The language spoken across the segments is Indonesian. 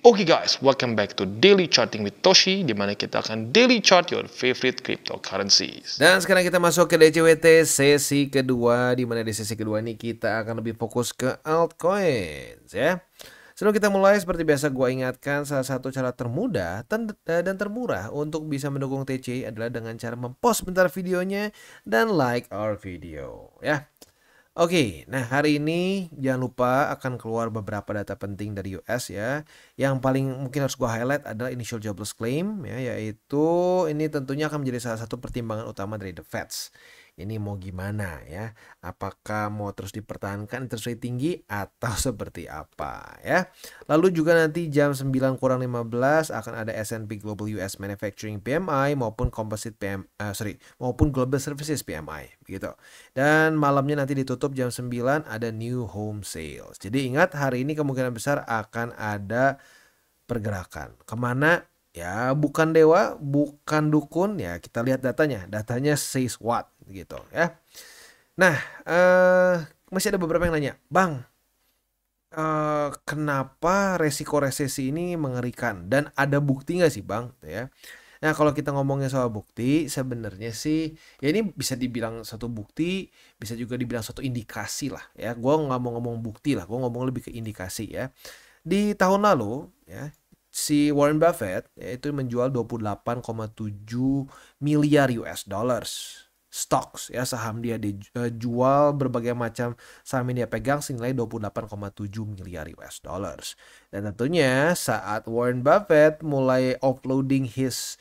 Oke guys, welcome back to Daily Charting with Toshi, di mana kita akan daily chart your favorite cryptocurrencies. Dan sekarang kita masuk ke DCWT sesi kedua, di mana di sesi kedua ini kita akan lebih fokus ke altcoins ya. Sebelum kita mulai, seperti biasa gue ingatkan, salah satu cara termudah dan termurah untuk bisa mendukung TC adalah dengan cara mempost bentar videonya dan like our video ya. Oke, nah hari ini jangan lupa akan keluar beberapa data penting dari US ya. Yang paling mungkin harus gue highlight adalah initial jobless claim ya, yaitu ini tentunya akan menjadi salah satu pertimbangan utama dari the Feds. Ini mau gimana ya? Apakah mau terus dipertahankan interest rate tinggi atau seperti apa ya? Lalu juga nanti jam 9 kurang 15 akan ada S&P Global US Manufacturing PMI maupun maupun Global Services PMI begitu. Dan malamnya nanti ditutup jam 9 ada new home sales. Jadi ingat, hari ini kemungkinan besar akan ada pergerakan. Kemana? Ya bukan dewa, bukan dukun ya, kita lihat datanya. Datanya says what gitu ya. Nah, masih ada beberapa yang nanya, Bang, kenapa resiko resesi ini mengerikan dan ada bukti nggak sih Bang ya? Nah, kalau kita ngomongin soal bukti, sebenarnya sih ya ini bisa dibilang satu bukti, bisa juga dibilang satu indikasi lah ya. Gue nggak mau ngomong bukti lah, gue ngomong lebih ke indikasi ya. Di tahun lalu ya, si Warren Buffett yaitu menjual 28,7 miliar US dollars stocks ya, saham dia dijual, berbagai macam saham yang dia pegang senilai 28,7 miliar US dollars. Dan tentunya saat Warren Buffett mulai offloading his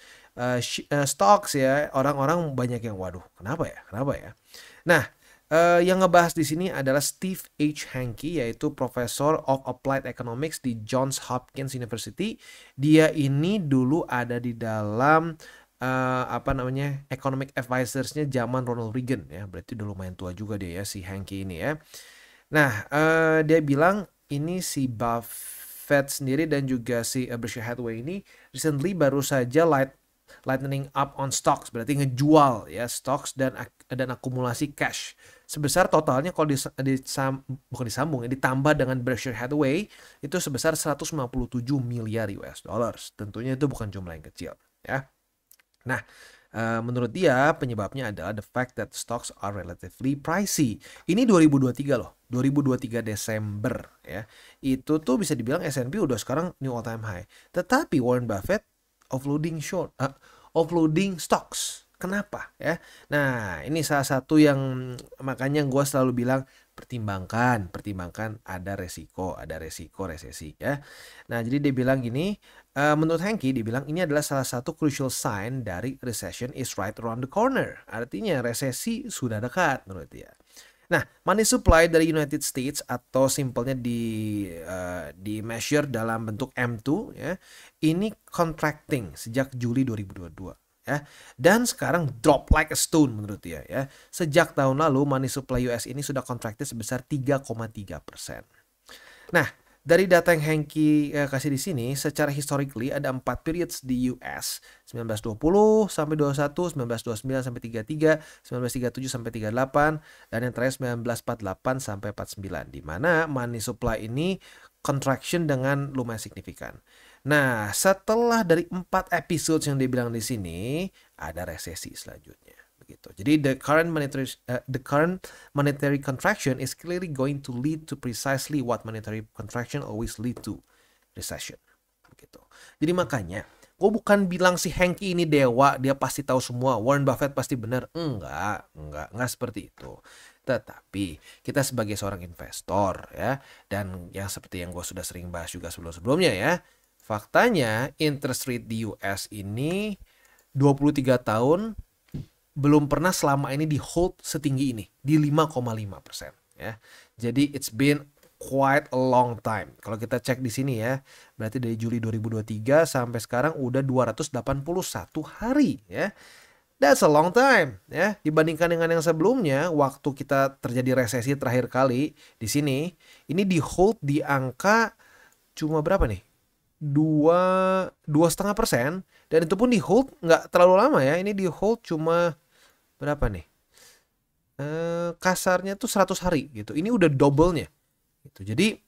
stocks ya, orang-orang banyak yang waduh, kenapa ya? Nah, yang ngebahas di sini adalah Steve H. Hanke, yaitu Professor of Applied Economics di Johns Hopkins University. Dia ini dulu ada di dalam economic advisors-nya zaman Ronald Reagan ya. Berarti udah lumayan tua juga dia ya, si Hanke ini ya. Nah, dia bilang ini si Buffett sendiri dan juga si Berkshire Hathaway ini recently baru saja lightening up on stocks, berarti ngejual ya stocks dan akumulasi cash sebesar totalnya kalau ditambah dengan Berkshire Hathaway itu sebesar 157 miliar US dollars. Tentunya itu bukan jumlah yang kecil ya. Nah, menurut dia penyebabnya adalah the fact that stocks are relatively pricey. Ini 2023 loh, 2023 Desember ya. Itu tuh bisa dibilang S&P udah sekarang new all time high. Tetapi Warren Buffett offloading stocks. Kenapa ya? Nah, ini salah satu yang makanya gue selalu bilang pertimbangkan ada resiko resesi ya. Nah, jadi dia bilang gini, menurut Hanke dia bilang ini adalah salah satu crucial sign dari recession is right around the corner. Artinya resesi sudah dekat menurut dia. Nah, money supply dari United States atau simpelnya di measure dalam bentuk M2 ya, ini contracting sejak Juli 2022 ya. Dan sekarang drop like a stone menurut dia ya. Sejak tahun lalu money supply US ini sudah contracted sebesar 3,3%. Nah, dari data yang Hanke kasih di sini, secara historically ada 4 periods di US, 1920 sampai 21, 1929 sampai 33, 1937 sampai 38, dan yang terakhir 1948 sampai 49, di mana money supply ini contraction dengan lumayan signifikan. Nah, setelah dari 4 episode yang dibilang di sini, ada resesi selanjutnya. Begitu. Jadi the current monetary contraction is clearly going to lead to precisely what monetary contraction always lead to, recession. Begitu. Jadi makanya gue bukan bilang si Hanke ini dewa, dia pasti tahu semua, Warren Buffett pasti benar. Enggak seperti itu. Tetapi kita sebagai seorang investor ya, dan yang seperti yang gue sudah sering bahas juga sebelum-sebelumnya ya, faktanya interest rate di US ini 23 tahun belum pernah selama ini di hold setinggi ini, di 5,5% ya. Jadi it's been quite a long time. Kalau kita cek di sini ya, berarti dari Juli 2023 sampai sekarang udah 281 hari ya. That's a long time ya. Dibandingkan dengan yang sebelumnya, waktu kita terjadi resesi terakhir kali di sini, ini di hold di angka cuma berapa nih? 2,5%, dan itu pun di hold nggak terlalu lama ya. Ini di hold cuma berapa nih? Kasarnya tuh 100 hari gitu. Ini udah double-nya gitu. Jadi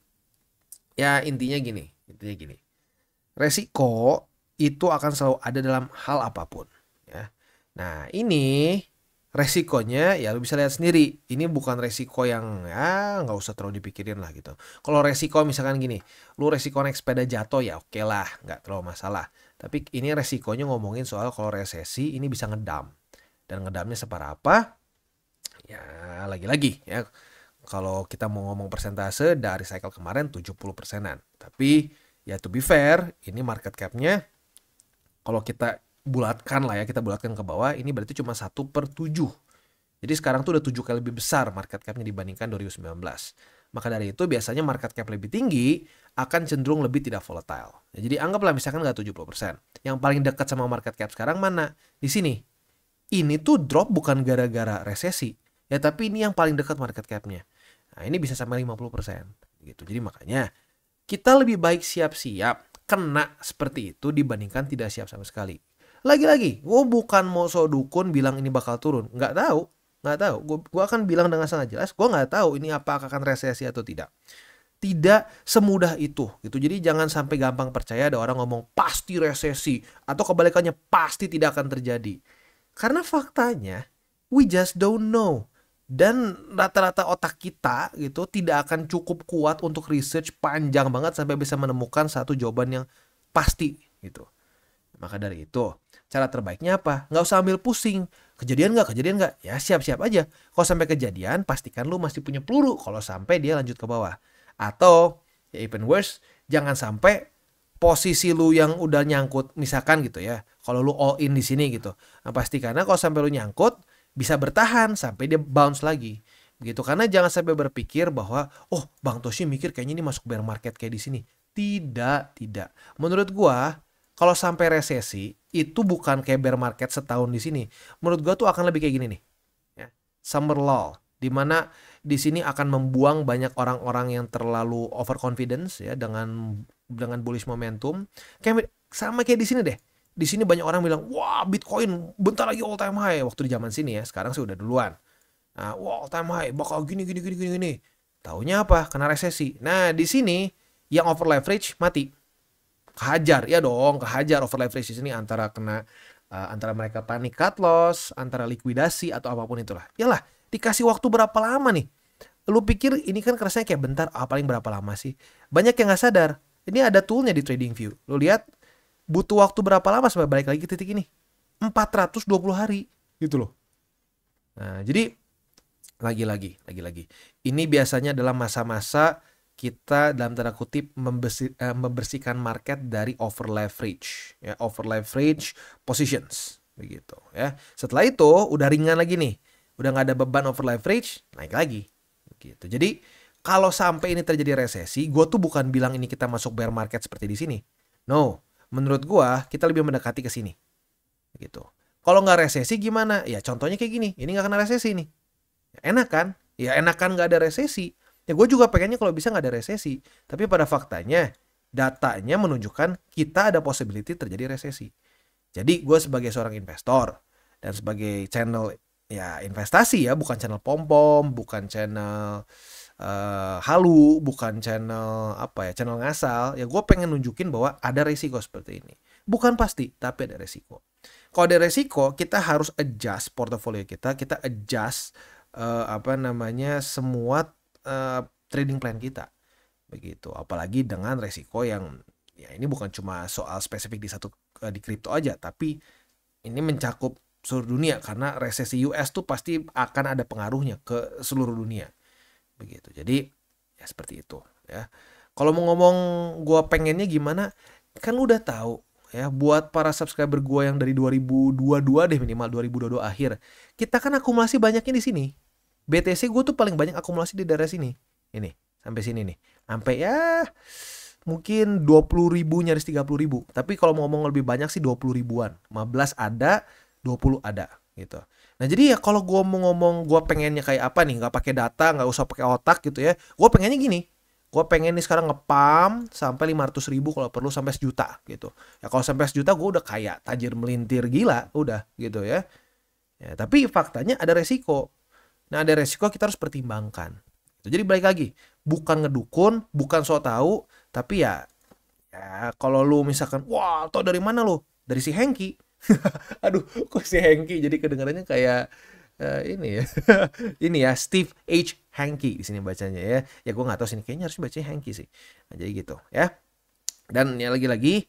ya intinya gini. resiko itu akan selalu ada dalam hal apapun ya. Nah ini resikonya ya lu bisa lihat sendiri. Ini bukan resiko yang ya nggak usah terlalu dipikirin lah gitu. Kalau resiko misalkan gini, lu resiko naik sepeda jatuh ya oke lah, nggak terlalu masalah. Tapi ini resikonya ngomongin soal kalau resesi ini bisa ngedam. Dan ngedamnya separah apa? Ya lagi-lagi ya. Kalau kita mau ngomong persentase dari cycle kemarin 70%-an. Tapi ya to be fair, ini market cap-nya kalau kita bulatkan lah ya, kita bulatkan ke bawah, ini berarti cuma 1/7. Jadi sekarang tuh udah 7 kali lebih besar market cap-nya dibandingkan 2019. Maka dari itu biasanya market cap lebih tinggi akan cenderung lebih tidak volatile. Ya, jadi anggaplah misalkan nggak 70%. Yang paling dekat sama market cap sekarang mana? Di sini. Ini tuh drop bukan gara-gara resesi. Ya tapi ini yang paling dekat market cap-nya. Nah ini bisa sampai 50%. Gitu. Jadi makanya kita lebih baik siap-siap kena seperti itu dibandingkan tidak siap sama sekali. Lagi-lagi, gue bukan mau so dukun bilang ini bakal turun. Nggak tahu. Gue akan bilang dengan sangat jelas, gue nggak tahu ini apakah akan resesi atau tidak. Tidak semudah itu gitu. Jadi jangan sampai gampang percaya ada orang ngomong pasti resesi atau kebalikannya pasti tidak akan terjadi. Karena faktanya we just don't know. Dan rata-rata otak kita gitu tidak akan cukup kuat untuk research panjang banget sampai bisa menemukan satu jawaban yang pasti gitu. Maka dari itu, cara terbaiknya apa? Nggak usah ambil pusing. Kejadian nggak? Ya siap-siap aja. Kalau sampai kejadian, pastikan lu masih punya peluru kalau sampai dia lanjut ke bawah. Atau, ya even worse, jangan sampai posisi lu yang udah nyangkut, misalkan gitu ya. Kalau lu all in di sini gitu. Nah, pastikan kalau sampai lu nyangkut, bisa bertahan sampai dia bounce lagi. Begitu, karena jangan sampai berpikir bahwa, oh Bang Toshi mikir kayaknya ini masuk bear market kayak di sini. Tidak. Menurut gua, kalau sampai resesi itu bukan kayak bear market setahun di sini. Menurut gua tuh akan lebih kayak gini nih. Ya. Summer lull, di mana di sini akan membuang banyak orang-orang yang terlalu overconfidence ya dengan bullish momentum. Sama kayak di sini deh. Di sini banyak orang bilang, wah Bitcoin bentar lagi all time high. Waktu di zaman sini ya, sekarang sih udah duluan. Nah, wah all time high, bakal gini. Taunya apa? Kena resesi. Nah, di sini yang over leverage mati. Kehajar over leverage di sini antara mereka panik cut loss, antara likuidasi atau apapun itulah. Yalah, dikasih waktu berapa lama nih? Lu pikir ini kan kerasnya kayak bentar, paling berapa lama sih? Banyak yang nggak sadar. Ini ada toolnya di TradingView. Lu lihat butuh waktu berapa lama sampai balik lagi ke titik ini? 420 hari gitu loh. Nah, jadi lagi-lagi. Ini biasanya adalah masa-masa kita dalam tanda kutip membersihkan market dari over leverage, ya, over leverage positions begitu ya. Setelah itu udah ringan lagi nih. Udah nggak ada beban over leverage, naik lagi gitu. Jadi kalau sampai ini terjadi resesi, gue tuh bukan bilang ini kita masuk bear market seperti di sini. No. Menurut gua kita lebih mendekati ke sini gitu. Kalau nggak resesi gimana? Ya contohnya kayak gini, ini nggak kena resesi nih. Enak kan? Ya enakan nggak ada resesi. Ya gue juga pengennya kalau bisa nggak ada resesi. Tapi pada faktanya, datanya menunjukkan kita ada possibility terjadi resesi. Jadi gue sebagai seorang investor dan sebagai channel ya investasi ya, bukan channel pom-pom, bukan channel halu, bukan channel channel ngasal. Ya gue pengen nunjukin bahwa ada resiko seperti ini. Bukan pasti, tapi ada resiko. Kalau ada resiko, kita harus adjust portofolio kita adjust semua trading plan kita. Begitu. Apalagi dengan resiko yang ya ini bukan cuma soal spesifik di kripto aja, tapi ini mencakup seluruh dunia karena resesi US tuh pasti akan ada pengaruhnya ke seluruh dunia. Begitu. Jadi ya seperti itu ya. Kalau mau ngomong gue pengennya gimana, kan lu udah tahu ya, buat para subscriber gue yang dari 2022 deh, minimal 2022 akhir, kita kan akumulasi banyaknya di sini. BTC gue tuh paling banyak akumulasi di daerah sini. Ini sampai sini nih. Sampai ya mungkin 20.000 nyaris 30.000. Tapi kalau mau ngomong lebih banyak sih 20 ribuan. 15 ada, 20 ada gitu. Nah jadi ya kalau gue mau ngomong gue pengennya kayak apa nih, nggak pakai data, nggak usah pakai otak gitu ya, gue pengennya gini, gue pengen nih sekarang ngepam sampai 500.000 kalau perlu sampai 1 juta gitu ya. Kalau sampai 1 juta gue udah kaya, tajir melintir gila udah gitu ya. Ya tapi faktanya ada resiko. Nah ada resiko kita harus pertimbangkan. Jadi balik lagi, bukan ngedukun, bukan so tahu, tapi ya Ya, kalau lu misalkan, wah, tau dari mana lu? Dari si Hengki. Aduh, kok si Hengki jadi kedengarannya kayak ini ya. Ini ya, Steve H. Hanke di sini bacanya ya. Ya gue nggak tahu sini, kayaknya harus baca Hanke sih. Nah, jadi gitu ya. Dan ya lagi-lagi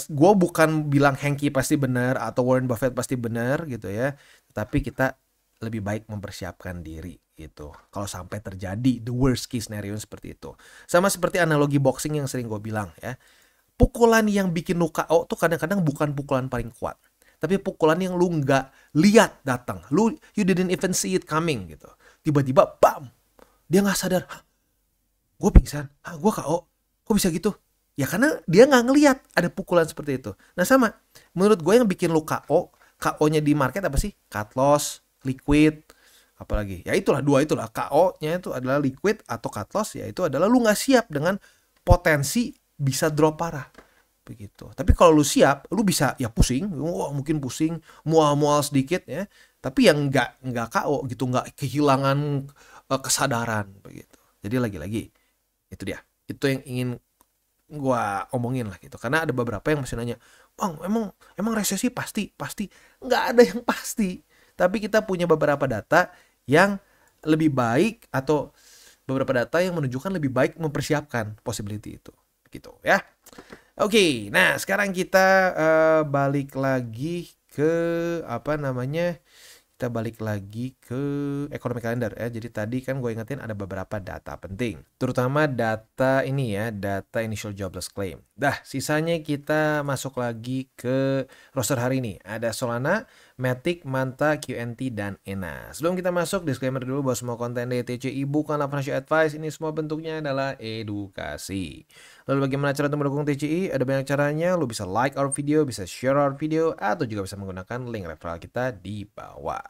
gue bukan bilang Hanke pasti benar atau Warren Buffett pasti benar gitu ya. Tapi kita lebih baik mempersiapkan diri gitu. Kalau sampai terjadi the worst case scenario seperti itu. Sama seperti analogi boxing yang sering gue bilang ya. Pukulan yang bikin lu KO tuh kadang-kadang bukan pukulan paling kuat. Tapi pukulan yang lu nggak lihat datang. You didn't even see it coming gitu. Tiba-tiba bam. Dia nggak sadar. Gue pingsan. Gue KO. Kok bisa gitu? Ya karena dia nggak ngelihat ada pukulan seperti itu. Nah sama. Menurut gue yang bikin lu KO. KO-nya di market apa sih? Cut loss, liquid, apalagi. Ya itulah dua itulah. KO-nya itu adalah liquid atau cut loss. Ya itu adalah lu nggak siap dengan potensi bisa drop parah begitu. Tapi kalau lu siap, lu bisa ya pusing, mungkin pusing, mual-mual sedikit ya. Tapi yang nggak KO gitu, nggak kehilangan kesadaran begitu. Jadi lagi-lagi itu dia. Itu yang ingin gua omongin lah gitu. Karena ada beberapa yang masih nanya, "Bang, emang resesi pasti?" Pasti. Nggak ada yang pasti. Tapi kita punya beberapa data yang lebih baik atau beberapa data yang menunjukkan lebih baik mempersiapkan possibility itu. Gitu ya. Oke, nah sekarang kita balik lagi ke apa namanya? Kita balik lagi ke economic calendar ya. Jadi tadi kan gue ingetin ada beberapa data penting. Terutama data ini ya, data initial jobless claim. Dah, sisanya kita masuk lagi ke roster hari ini. Ada Solana, Matic, Manta, QNT, dan ENA. Sebelum kita masuk, disclaimer dulu bahwa semua konten di TCI bukanlah financial advice. Ini semua bentuknya adalah edukasi. Lalu bagaimana cara untuk mendukung TCI? Ada banyak caranya. Lu bisa like our video, bisa share our video, atau juga bisa menggunakan link referral kita di bawah.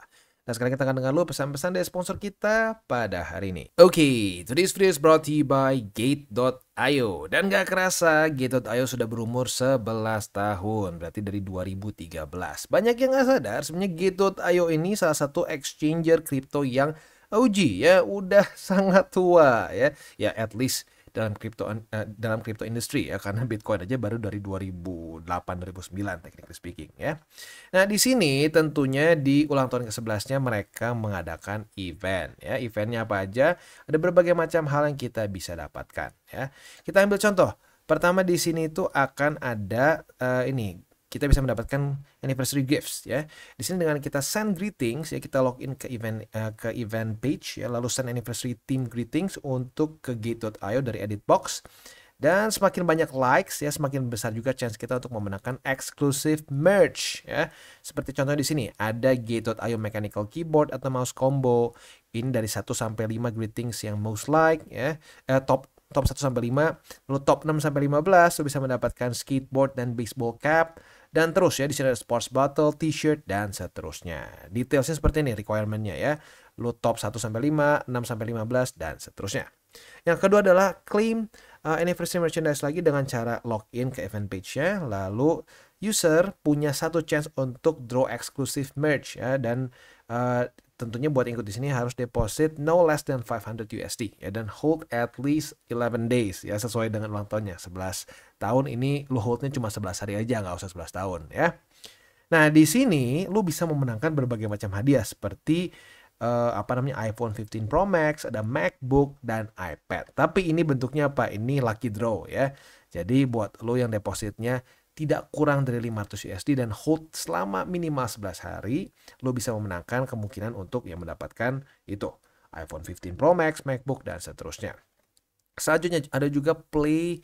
Nah sekarang kita akan dengar dulu pesan-pesan dari sponsor kita pada hari ini. Oke, today's video is brought to you by Gate.io. Dan gak kerasa, Gate.io sudah berumur 11 tahun. Berarti dari 2013. Banyak yang gak sadar, sebenarnya Gate.io ini salah satu exchanger kripto yang OG ya, udah sangat tua ya. Ya at least dalam crypto industry ya, karena Bitcoin aja baru dari 2008-2009 technically speaking ya. Nah, di sini tentunya di ulang tahun ke-11-nya mereka mengadakan event ya. Eventnya apa aja? Ada berbagai macam hal yang kita bisa dapatkan ya. Kita ambil contoh. Pertama di sini itu akan ada ini kita bisa mendapatkan anniversary gifts ya. Di sini dengan kita send greetings ya, kita login ke event page ya, lalu send anniversary team greetings untuk ke Gate.io dari edit box. Dan semakin banyak likes ya, semakin besar juga chance kita untuk memenangkan exclusive merch ya. Seperti contoh di sini ada Gate.io mechanical keyboard atau mouse combo. Ini dari 1 sampai 5 greetings yang most like ya. Top 1 sampai 5, lalu top 6 sampai 15 lu bisa mendapatkan skateboard dan baseball cap. Dan terus ya, di sini ada sports bottle, t-shirt, dan seterusnya. Detailsnya seperti ini requirement-nya ya. Lu top 1 sampai 5, 6 sampai 15, dan seterusnya. Yang kedua adalah claim anniversary merchandise lagi dengan cara login ke event page-nya. Lalu user punya satu chance untuk draw exclusive merch ya. Dan tentunya buat ikut di sini harus deposit no less than 500 USD ya, dan hold at least 11 days ya, sesuai dengan ulang tahunnya 11 tahun. Ini lu holdnya cuma 11 hari aja, nggak usah 11 tahun ya. Nah di sini lu bisa memenangkan berbagai macam hadiah seperti iPhone 15 Pro Max, ada MacBook, dan iPad. Tapi ini bentuknya apa? Ini lucky draw ya. Jadi buat lu yang depositnya tidak kurang dari 500 USD dan hold selama minimal 11 hari, lo bisa memenangkan kemungkinan untuk yang mendapatkan itu iPhone 15 Pro Max, MacBook, dan seterusnya. Selanjutnya ada juga play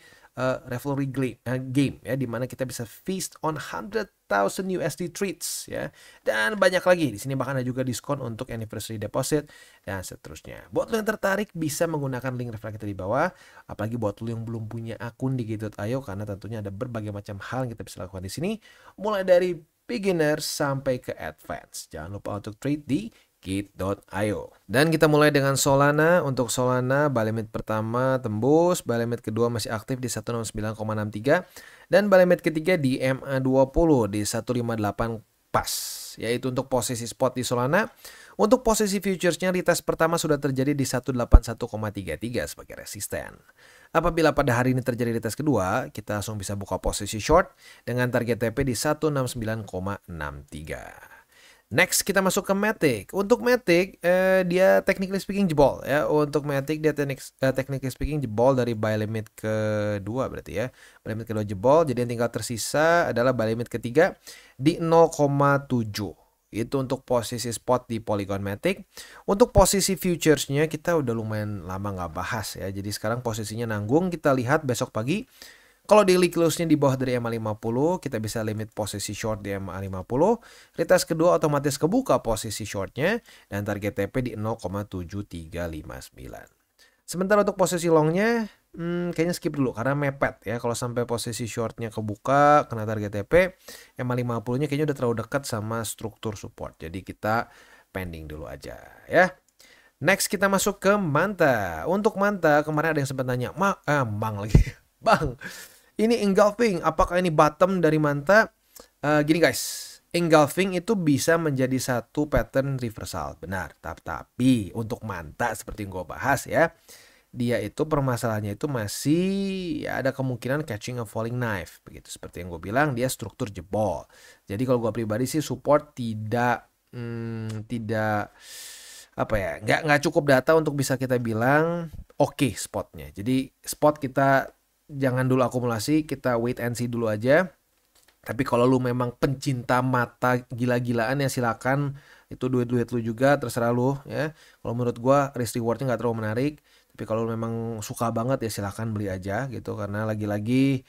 rivalry game ya, di mana kita bisa feast on 100,000 USD treats ya, dan banyak lagi. Di sini bahkan ada juga diskon untuk anniversary deposit dan seterusnya. Buat lo yang tertarik bisa menggunakan link referral kita di bawah, apalagi buat lo yang belum punya akun di Gate.io, karena tentunya ada berbagai macam hal yang kita bisa lakukan di sini, mulai dari beginner sampai ke advance. Jangan lupa untuk trade di Gate.io. Dan kita mulai dengan Solana. Untuk Solana, buy limit pertama tembus, buy limit kedua masih aktif di 169,63, dan buy limit ketiga di MA20 di 158 pas. Yaitu untuk posisi spot di Solana. Untuk posisi futuresnya, retest pertama sudah terjadi di 181,33 sebagai resisten. Apabila pada hari ini terjadi retest kedua, kita langsung bisa buka posisi short dengan target TP di 169,63. Next kita masuk ke Matic. Untuk Matic dia technically speaking jebol ya. Untuk Matic dia technically speaking jebol dari buy limit kedua berarti ya. Buy limit kedua jebol, jadi yang tinggal tersisa adalah buy limit ketiga di 0,7. Itu untuk posisi spot di Polygon Matic. Untuk posisi futuresnya kita udah lumayan lama nggak bahas ya. Jadi sekarang posisinya nanggung, kita lihat besok pagi. Kalau daily close-nya di bawah dari MA50, kita bisa limit posisi short di MA50. Retest kedua otomatis kebuka posisi shortnya dan target TP di 0,7359. Sementara untuk posisi longnya, kayaknya skip dulu karena mepet ya. Kalau sampai posisi shortnya kebuka, kena target TP, MA50-nya kayaknya udah terlalu dekat sama struktur support. Jadi kita pending dulu aja ya. Next kita masuk ke Manta. Untuk Manta kemarin ada yang sempat nanya, Bang lagi, Bang, ini engulfing, apakah ini bottom dari Manta? Gini guys, engulfing itu bisa menjadi satu pattern reversal, benar. Tapi untuk Manta seperti yang gue bahas ya, dia itu permasalahannya itu masih ya, ada kemungkinan catching a falling knife, begitu. Seperti yang gue bilang, dia struktur jebol. Jadi kalau gue pribadi sih support tidak apa ya, nggak cukup data untuk bisa kita bilang oke spotnya. Jadi spot kita jangan dulu akumulasi, kita wait and see dulu aja. Tapi kalau lu memang pencinta mata gila-gilaan ya silakan, itu duit-duit lu juga, terserah lu ya. Kalau menurut gua risk rewardnya nggak terlalu menarik. Tapi kalau memang suka banget ya silakan beli aja gitu, karena lagi-lagi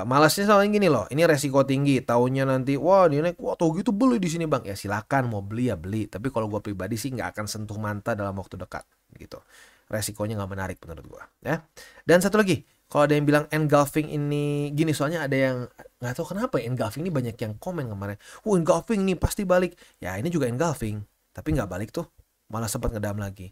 malasnya soalnya gini loh, ini resiko tinggi. Taunya nanti wah dia naik, wah tau gitu beli di sini bang. Ya silakan mau beli ya beli. Tapi kalau gua pribadi sih nggak akan sentuh Manta dalam waktu dekat gitu. Resikonya nggak menarik menurut gua ya. Dan satu lagi, kalau ada yang bilang engulfing ini gini, soalnya ada yang nggak tahu kenapa ya, engulfing ini banyak yang komen kemarin. Engulfing nih pasti balik. Ya ini juga engulfing, tapi nggak balik tuh, malah sempat ngedam lagi.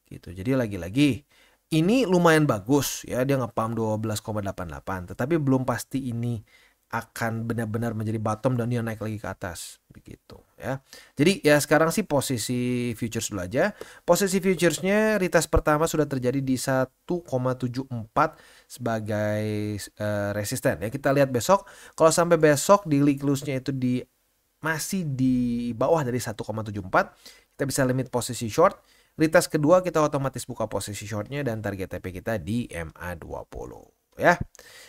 Gitu. Jadi lagi-lagi ini lumayan bagus ya, dia nge-pump 12,88, tetapi belum pasti ini akan benar-benar menjadi bottom dan dia naik lagi ke atas begitu ya. Jadi ya sekarang sih posisi futures dulu aja. Posisi futuresnya retest pertama sudah terjadi di 1,74 sebagai resisten ya. Kita lihat besok. Kalau sampai besok daily close-nya itu masih di bawah dari 1,74, kita bisa limit posisi short. Retest kedua kita otomatis buka posisi shortnya dan target TP kita di MA20 ya.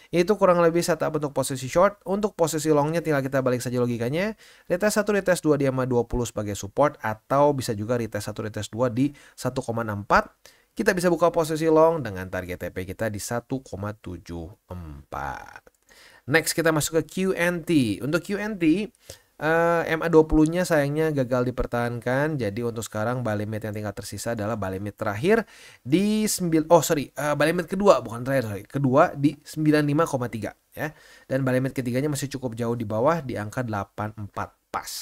Itu kurang lebih setup untuk posisi short. Untuk posisi longnya tinggal kita balik saja logikanya. Retest 1, retest 2 di MA20 sebagai support, atau bisa juga retest 1, retest 2 di 1,64. Kita bisa buka posisi long dengan target TP kita di 1,74. Next kita masuk ke QNT. Untuk QNT MA20-nya sayangnya gagal dipertahankan. Jadi untuk sekarang buy limit yang tinggal tersisa adalah buy limit terakhir di buy limit kedua, bukan terakhir, kedua di 95,3 ya. Dan buy limit ketiganya masih cukup jauh di bawah di angka 84 pas.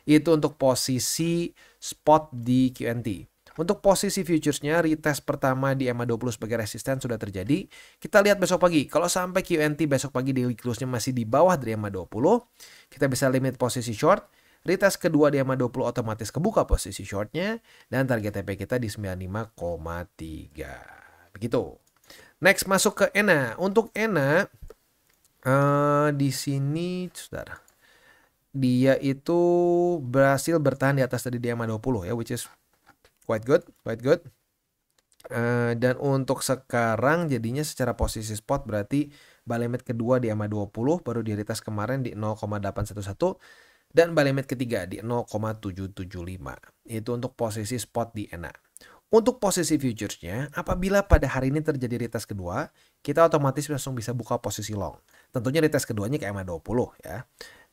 Itu untuk posisi spot di QNT. Untuk posisi futuresnya, retest pertama di MA20 sebagai resisten sudah terjadi. Kita lihat besok pagi. Kalau sampai QNT besok pagi daily close-nya masih di bawah dari MA20, kita bisa limit posisi short. Retest kedua di MA20 otomatis kebuka posisi shortnya. Dan target TP kita di 95,3. Begitu. Next masuk ke ENA. Untuk ENA, di sini, saudara, dia itu berhasil bertahan di atas tadi di MA20 ya, which is quite good. Dan untuk sekarang jadinya secara posisi spot berarti buy limit kedua di MA20 baru di retest kemarin di 0,811 dan buy limit ketiga di 0,775. Itu untuk posisi spot di ENA. Untuk posisi futuresnya, apabila pada hari ini terjadi retest kedua, kita otomatis langsung bisa buka posisi long. Tentunya retest keduanya ke MA20 ya.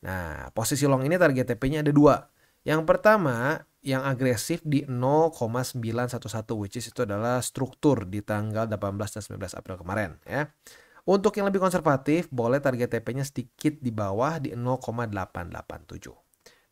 Nah, posisi long ini target TP-nya ada dua. Yang pertama, yang agresif di 0,911, which is itu adalah struktur di tanggal 18 dan 19 April kemarin ya. Untuk yang lebih konservatif, boleh target TP-nya sedikit di bawah di 0,887.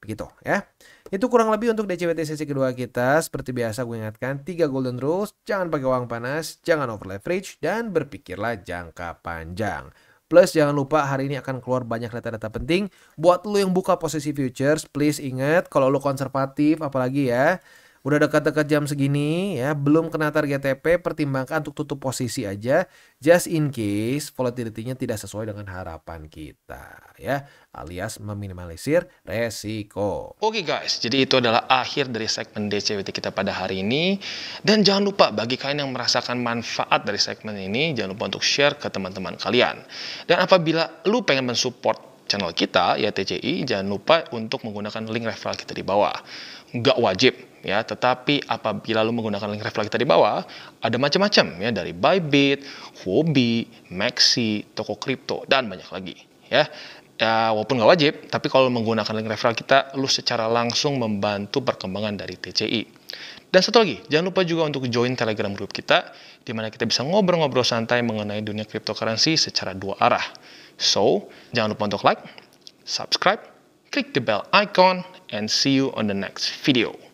Begitu ya. Itu kurang lebih untuk DCWT sesi kedua kita. Seperti biasa gue ingatkan 3 golden rules. Jangan pakai uang panas, jangan over leverage, dan berpikirlah jangka panjang. Plus jangan lupa hari ini akan keluar banyak data-data penting. Buat lu yang buka posisi futures, please ingat kalau lu konservatif apalagi ya, Udah dekat-dekat jam segini ya, belum kena target TP, pertimbangkan untuk tutup posisi aja, just in case volatility-nya tidak sesuai dengan harapan kita ya, alias meminimalisir resiko. Oke guys, jadi itu adalah akhir dari segmen DCWT kita pada hari ini. Dan jangan lupa bagi kalian yang merasakan manfaat dari segmen ini, jangan lupa untuk share ke teman-teman kalian. Dan apabila lu pengen mensupport channel kita, ya TCI, jangan lupa untuk menggunakan link referral kita di bawah. Nggak wajib ya, tetapi apabila lu menggunakan link referral kita di bawah, ada macam-macam ya, dari Bybit, Huobi, Maxi, toko kripto, dan banyak lagi ya. Ya, walaupun nggak wajib, tapi kalau menggunakan link referral kita, lu secara langsung membantu perkembangan dari TCI. Dan satu lagi, jangan lupa juga untuk join Telegram group kita, di mana kita bisa ngobrol-ngobrol santai mengenai dunia cryptocurrency secara dua arah. So, jangan lupa untuk like, subscribe, click the bell icon, and see you on the next video.